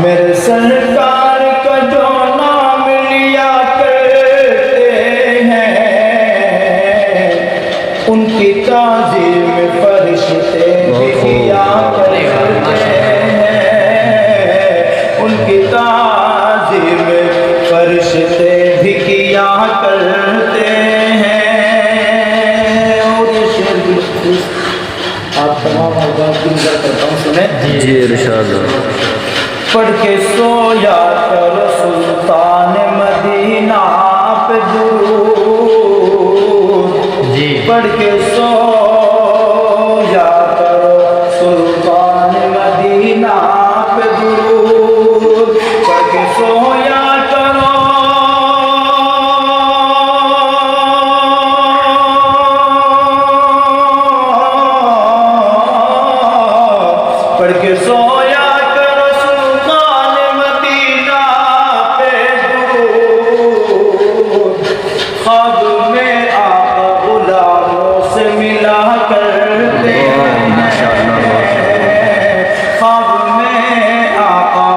میرے سرکار کا جو نام لیا کرتے ہیں ان کی تعظیم فرشتے بھی کیا کرتے ہیں، ان کی تعظیم فرشتے بھی کیا کرتے ہیں۔ اور یہ شعر بالخصوص آپ تمام حضرات کی نظر کرتا ہوں، سنیں جی ارشاد۔ پڑھ کے سویا کر سلطان مدینہ پہ درود، پڑھ کے سویا کر سلطان مدینہ پہ درود، پڑھ کے سویا کرو پڑھ کے سویا کرو سلطان مدینہ پہ درود، خواب میں آقا غلاموں سے ملا کرتے ہیں، خواب میں آقا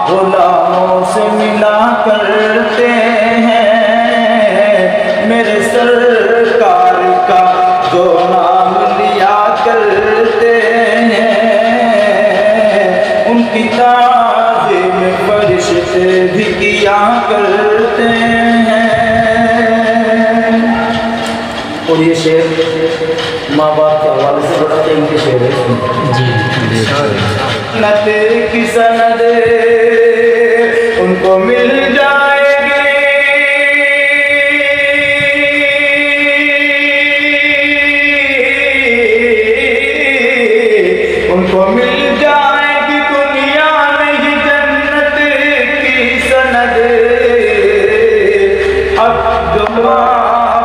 غلاموں سے ملا کرتے ہیں، میرے سرکار کا جو نام لیا کرتے ہیں ان کی تعظیم فرشتے بھی کیا کرتے ہیں۔ اور یہ شعر ماں باپ کے حوالے سے بڑا قیمتی شعر ہے۔ جنت کی سند ان کو مل جائے گی، ان کو مل جائے گی دنیا نہیں جنت کی سند، اب جو ماں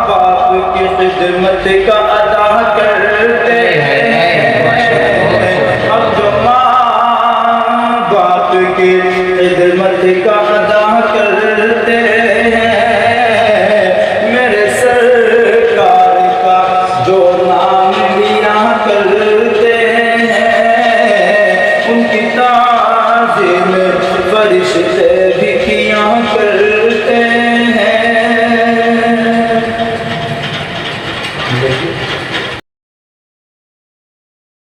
باپ کی خدمت